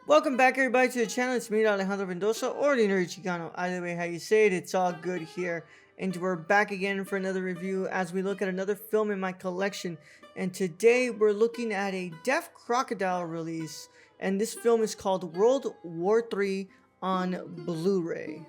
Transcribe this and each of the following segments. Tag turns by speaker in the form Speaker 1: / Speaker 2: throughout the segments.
Speaker 1: Welcome back, everybody, to the channel. It's me, Alejandro Mendoza, Ordinary Chicano. Either way, how you say it, it's all good here. And we're back again for another review as we look at another film in my collection. And today we're looking at a Deaf Crocodile release. And this film is called World War III on Blu-ray.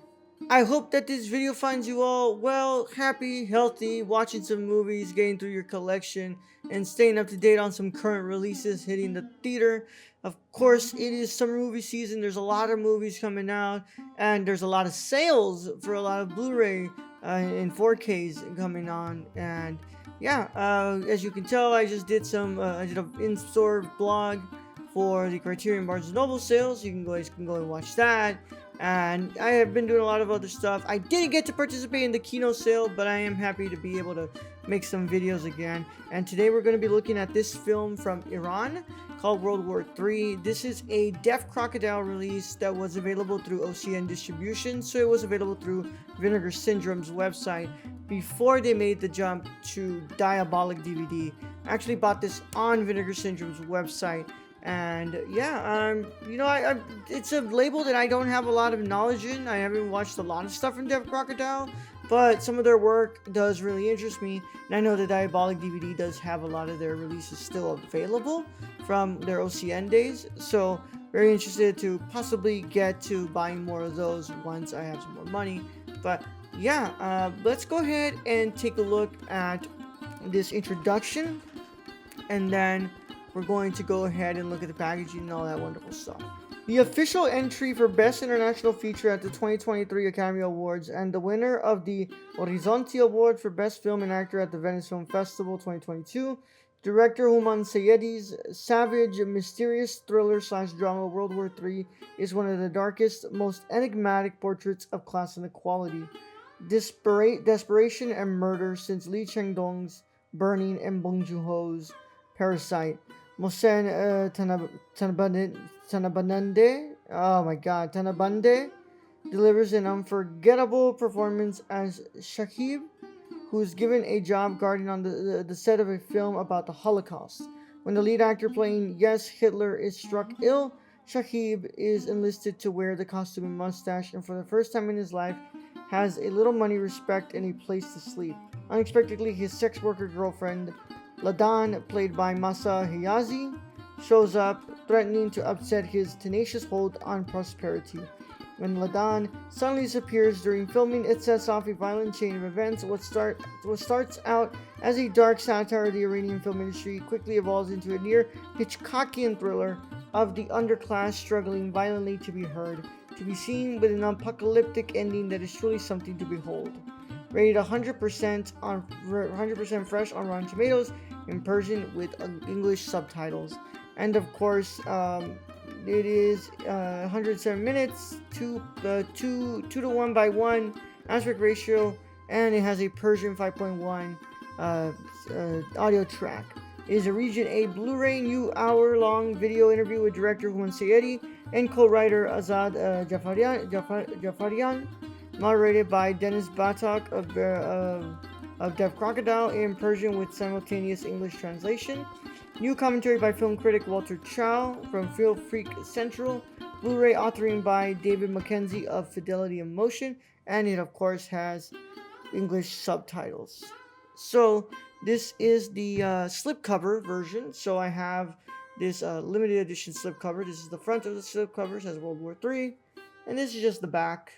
Speaker 1: I hope that this video finds you all well, happy, healthy, watching some movies, getting through your collection, and staying up to date on some current releases hitting the theater. Of course, it is summer movie season. There's a lot of movies coming out, and there's a lot of sales for a lot of Blu-ray and 4Ks coming on. And yeah, as you can tell, I just did I did an in-store blog for the Criterion Barnes& Noble sales. You can go and watch that. And I have been doing a lot of other stuff. I didn't get to participate in the Kino sale, but I am happy to be able to make some videos again. And today we're going to be looking at this film from Iran called World War III. This is a Deaf Crocodile release that was available through OCN distribution, so it was available through Vinegar Syndrome's website before they made the jump to Diabolic DVD. I actually bought this on Vinegar Syndrome's website. And yeah, it's a label that I don't have a lot of knowledge in. I haven't watched a lot of stuff from Deaf Crocodile, but some of their work does really interest me. And I know that Diabolic DVD does have a lot of their releases still available from their OCN days. So very interested to possibly get to buying more of those once I have some more money. But yeah, let's go ahead and take a look at this introduction, and then we're going to go ahead and look at the packaging and all that wonderful stuff. The official entry for Best International Feature at the 2023 Academy Awards, and the winner of the Horizonte Award for Best Film and Actor at the Venice Film Festival 2022, director Human Sayedi's savage, mysterious thriller/drama World War III is one of the darkest, most enigmatic portraits of class inequality, desperation, and murder since Lee Chang-dong's Burning and Bong Joon-ho's Parasite. Mohsen Tanabande delivers an unforgettable performance as Shakib, who is given a job guarding on the set of a film about the Holocaust. When the lead actor playing Yes Hitler is struck ill, Shakib is enlisted to wear the costume and mustache, and for the first time in his life has a little money, respect, and a place to sleep. Unexpectedly, his sex worker girlfriend Ladan, played by Masa Hiyazi, shows up, threatening to upset his tenacious hold on prosperity. When Ladan suddenly disappears during filming, it sets off a violent chain of events. What starts out as a dark satire of the Iranian film industry quickly evolves into a near Hitchcockian thriller of the underclass struggling violently to be heard, to be seen, with an apocalyptic ending that is truly something to behold. Rated 100% fresh on Rotten Tomatoes in Persian with English subtitles. And of course, it is 107 minutes, 2 to 1 by 1 aspect ratio, and it has a Persian 5.1 audio track. It is a Region A Blu-ray, new hour-long video interview with director Human Sayedi and co-writer Azad Jafarian, moderated by Dennis Batak of Deaf Crocodile in Persian with simultaneous English translation. New commentary by film critic Walter Chow from Film Freak Central. Blu-ray authoring by David Mackenzie of Fidelity and Motion, and it of course has English subtitles. So this is the slipcover version. So I have this limited edition slipcover. This is the front of the slipcover, says World War III, and this is just the back.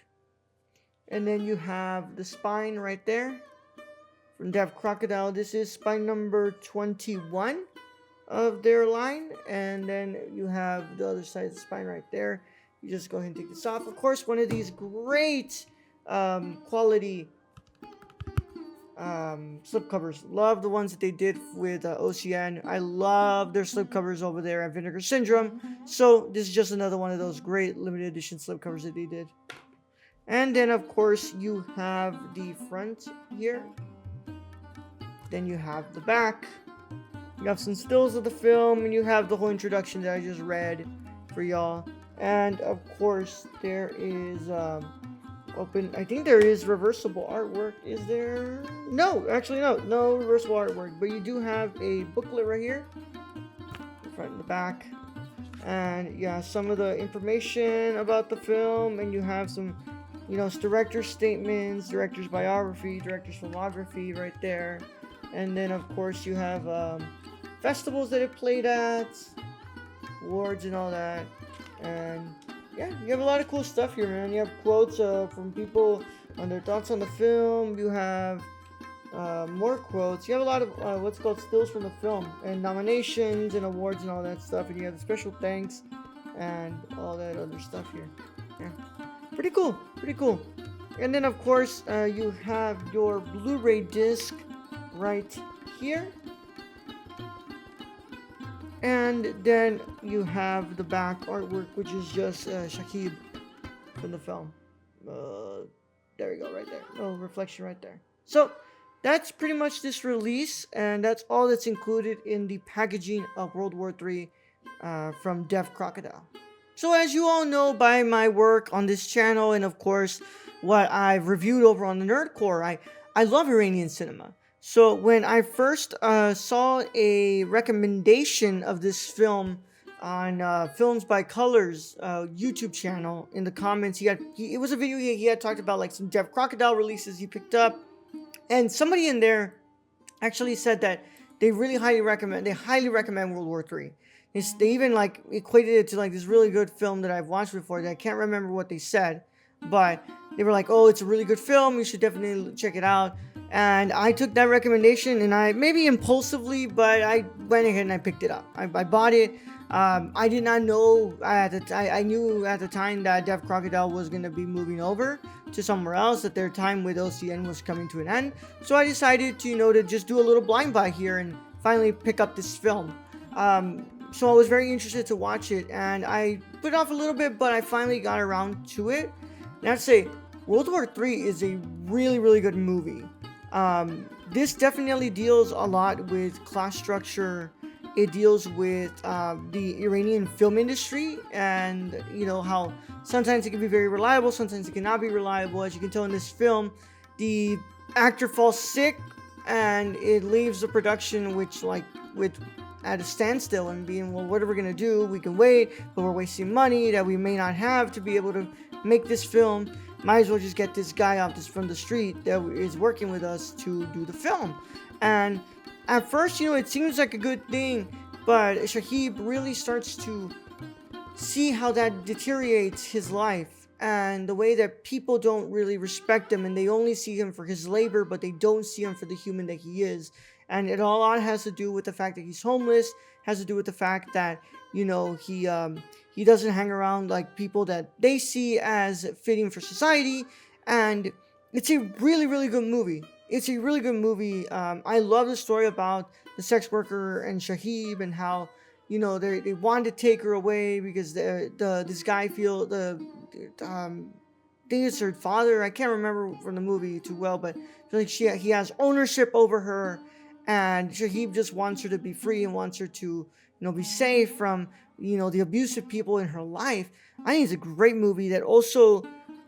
Speaker 1: And then you have the spine right there from Deaf Crocodile. This is spine number 21 of their line. And then you have the other side of the spine right there. You just go ahead and take this off. Of course, one of these great quality slipcovers. Love the ones that they did with OCN. I love their slipcovers over there at Vinegar Syndrome. So this is just another one of those great limited edition slipcovers that they did. And then, of course, you have the front here. Then you have the back. You have some stills of the film, and you have the whole introduction that I just read for y'all. And, of course, there is I think there is reversible artwork. Is there? No, actually, no reversible artwork. But you do have a booklet right here, the front and the back. and yeah, some of the information about the film, and you have some, director's statements, director's biography, director's filmography right there, and then of course you have festivals that it played at, awards and all that, and yeah, you have a lot of cool stuff here, man. You have quotes from people on their thoughts on the film. You have more quotes. You have a lot of what's called stills from the film, and nominations and awards and all that stuff. And you have the special thanks and all that other stuff here. Yeah, pretty cool. Pretty cool. And then of course you have your Blu-ray disc right here. And then you have the back artwork, which is just Shakib from the film. There we go, right there. No reflection right there. So that's pretty much this release, and that's all that's included in the packaging of World War III from Deaf Crocodile. So as you all know by my work on this channel, and of course what I've reviewed over on the Nerdcore, I love Iranian cinema. So when I first saw a recommendation of this film on Films by Colors YouTube channel, in the comments, it was a video he had talked about like some Deaf Crocodile releases he picked up, and somebody in there actually said that they highly recommend World War III. They even like equated it to like this really good film that I've watched before that I can't remember what they said, but they were like, oh, it's a really good film, you should definitely check it out. And I took that recommendation, and I, maybe impulsively, but I went ahead and I picked it up. I bought it. I did not know I knew at the time that Deaf Crocodile was going to be moving over to somewhere else, that their time with OCN was coming to an end. So I decided to, to just do a little blind buy here and finally pick up this film. So I was very interested to watch it, and I put it off a little bit, but I finally got around to it. And I'd say World War III is a really, really good movie. This definitely deals a lot with class structure. It deals with the Iranian film industry, and how sometimes it can be very reliable, sometimes it cannot be reliable. As you can tell in this film, the actor falls sick, and it leaves the production at a standstill, and being, well, what are we gonna do? We can wait, but we're wasting money that we may not have to be able to make this film. Might as well just get this guy off from the street that is working with us to do the film. And at first, it seems like a good thing, but Shahib really starts to see how that deteriorates his life, and the way that people don't really respect him, and they only see him for his labor, but they don't see him for the human that he is. And it all has to do with the fact that he's homeless, has to do with the fact that, he doesn't hang around like people that they see as fitting for society. And it's a really, really good movie. It's a really good movie. I love the story about the sex worker and Shahib, and how, they wanted to take her away because this guy I think it's her father. I can't remember from the movie too well, but like he has ownership over her, and Shahib just wants her to be free and wants her to, be safe from, the abusive people in her life. I think it's a great movie that also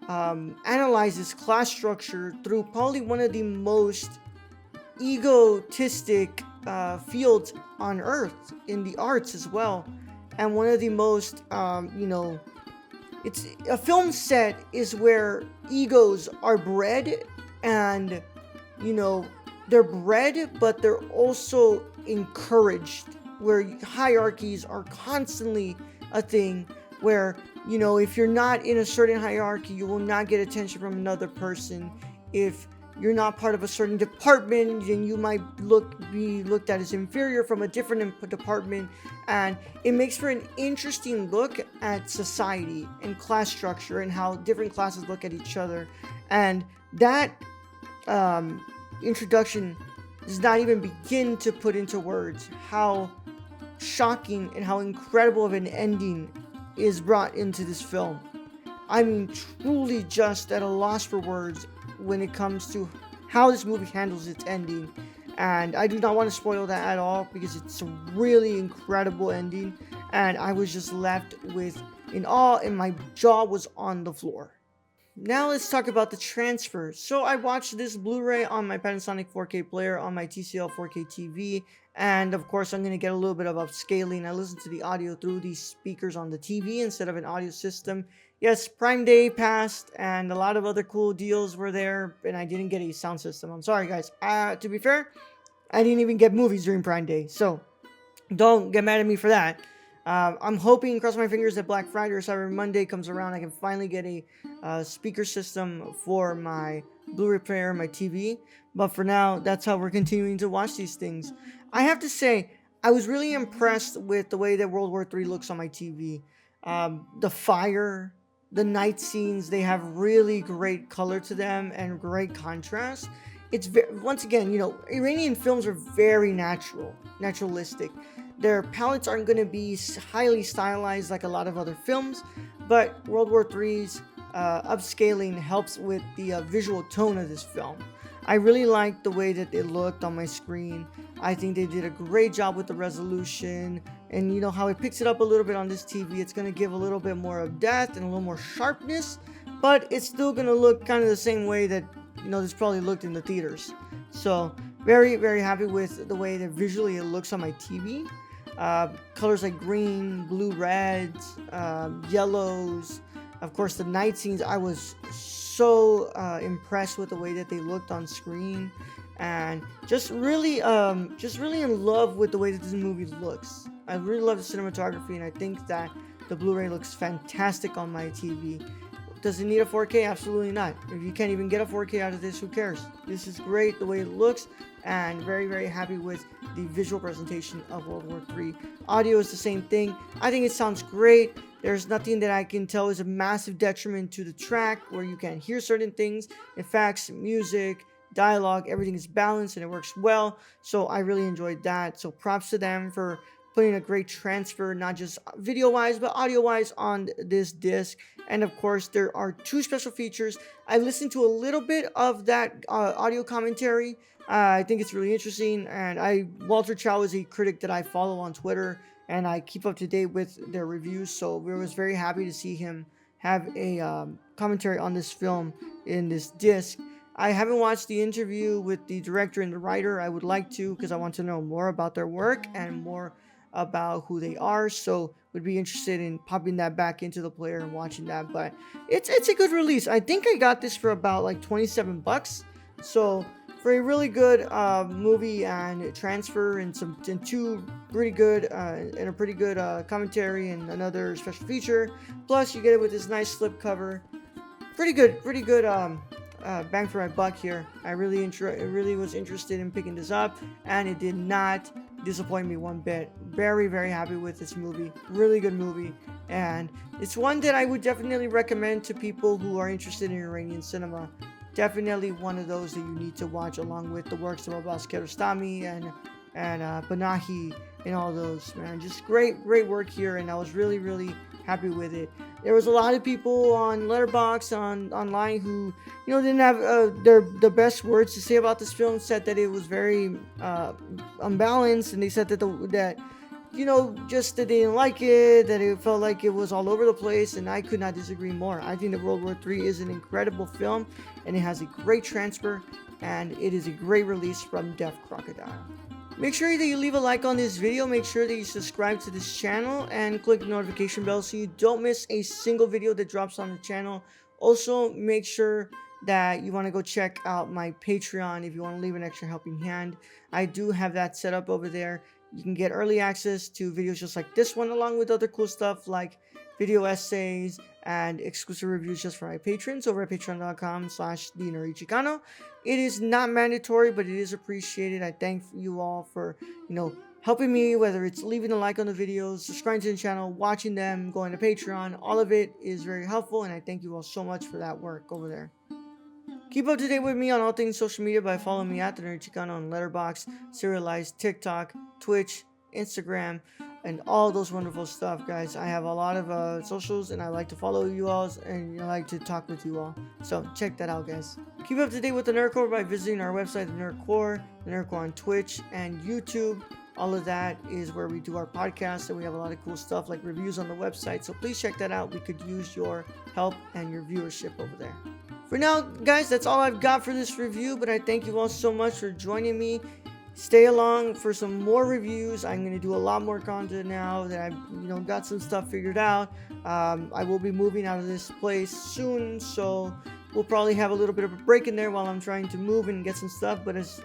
Speaker 1: analyzes class structure through probably one of the most egotistic fields on earth, in the arts as well, and one of the most, it's a film set is where egos are bred, and they're bred, but they're also encouraged, where hierarchies are constantly a thing, where, if you're not in a certain hierarchy, you will not get attention from another person. If you're not part of a certain department, then you might be looked at as inferior from a different department. And it makes for an interesting look at society and class structure, and how different classes look at each other. And that introduction does not even begin to put into words how shocking and how incredible of an ending is brought into this film. I mean, truly just at a loss for words when it comes to how this movie handles its ending. And I do not want to spoil that at all, because it's a really incredible ending, and I was just left in awe, and my jaw was on the floor. now let's talk about the transfer. So I watched this Blu-ray on my Panasonic 4K player on my TCL 4K TV, and of course I'm gonna get a little bit of upscaling. I listened to the audio through these speakers on the TV instead of an audio system. Yes, Prime Day passed, and a lot of other cool deals were there, and I didn't get a sound system. I'm sorry, guys. To be fair, I didn't even get movies during Prime Day, so don't get mad at me for that. I'm hoping, cross my fingers, that Black Friday or Cyber Monday comes around. I can finally get a speaker system for my Blu-ray player, my TV. But for now, that's how we're continuing to watch these things. I have to say, I was really impressed with the way that World War III looks on my TV. The fire, the night scenes, they have really great color to them and great contrast. Once again, Iranian films are very naturalistic. Their palettes aren't going to be highly stylized like a lot of other films, but World War III's upscaling helps with the visual tone of this film. I really liked the way that it looked on my screen. I think they did a great job with the resolution, and how it picks it up a little bit on this TV. It's going to give a little bit more of depth and a little more sharpness, but it's still going to look kind of the same way that this probably looked in the theaters. So very, very happy with the way that visually it looks on my TV. Colors like green, blue, reds, yellows. Of course, the night scenes, I was so impressed with the way that they looked on screen, and just really in love with the way that this movie looks. I really love the cinematography, and I think that the Blu-ray looks fantastic on my TV. Does it need a 4K? Absolutely not. If you can't even get a 4K out of this, who cares? This is great the way it looks, and very, very happy with the visual presentation of World War III. Audio is the same thing. I think it sounds great. There's nothing that I can tell is a massive detriment to the track where you can't hear certain things. In fact, music, dialogue, everything is balanced and it works well. So I really enjoyed that. So props to them for putting a great transfer, not just video-wise, but audio-wise on this disc. And of course, there are 2 special features. I listened to a little bit of that audio commentary. I think it's really interesting. And Walter Chow is a critic that I follow on Twitter, and I keep up to date with their reviews. So we was very happy to see him have a commentary on this film in this disc. I haven't watched the interview with the director and the writer. I would like to, because I want to know more about their work and more about who they are, so would be interested in popping that back into the player and watching that. But it's a good release. I think I got this for about like $27, so for a really good movie and transfer, and 2 pretty good and a pretty good commentary and another special feature, plus you get it with this nice slipcover. Pretty good bang for my buck here. I really was interested in picking this up, and it did not disappoint me one bit. Very, very happy with this movie. Really good movie, and it's one that I would definitely recommend to people who are interested in Iranian cinema. Definitely one of those that you need to watch, along with the works of Abbas Kiarostami and Panahi and all those, man. Just great work here, and I was really happy with it. There was a lot of people on Letterboxd online who didn't have the best words to say about this film. Said that it was very unbalanced, and they said that just that they didn't like it, that it felt like it was all over the place, and I could not disagree more. I think that World War III is an incredible film, and it has a great transfer, and it is a great release from Deaf Crocodile. Make sure that you leave a like on this video, make sure that you subscribe to this channel, and click the notification bell so you don't miss a single video that drops on the channel. Also, make sure that you want to go check out my Patreon if you want to leave an extra helping hand. I do have that set up over there. You can get early access to videos just like this one, along with other cool stuff like video essays and exclusive reviews just for my patrons over at patreon.com/TheNerdChicano. It is not mandatory, but it is appreciated. I thank you all for, helping me, whether it's leaving a like on the videos, subscribing to the channel, watching them, going to Patreon. All of it is very helpful, and I thank you all so much for that work over there. Keep up to date with me on all things social media by following me at The Nerd Chicano on Letterboxd, Serialized, TikTok, Twitch, Instagram, and all those wonderful stuff, guys. I have a lot of socials, and I like to follow you all, and I like to talk with you all. So check that out, guys. Keep up to date with the Nerd Core by visiting our website, The Nerd Core on Twitch and YouTube. All of that is where we do our podcast, and we have a lot of cool stuff like reviews on the website. So please check that out. We could use your help and your viewership over there. For now, guys, that's all I've got for this review, but I thank you all so much for joining me. Stay along for some more reviews. I'm going to do a lot more content now that I've got some stuff figured out. I will be moving out of this place soon, so we'll probably have a little bit of a break in there while I'm trying to move and get some stuff. But as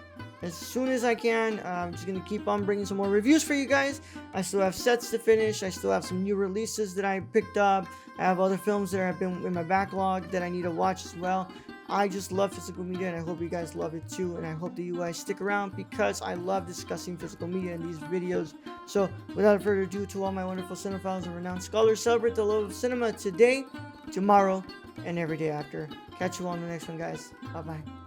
Speaker 1: soon as I can, I'm just going to keep on bringing some more reviews for you guys. I still have sets to finish. I still have some new releases that I picked up. I have other films that have been in my backlog that I need to watch as well. I just love physical media, and I hope you guys love it too. And I hope that you guys stick around because I love discussing physical media in these videos. So without further ado, to all my wonderful cinephiles and renowned scholars, celebrate the love of cinema today, tomorrow, and every day after. Catch you all on the next one, guys. Bye-bye.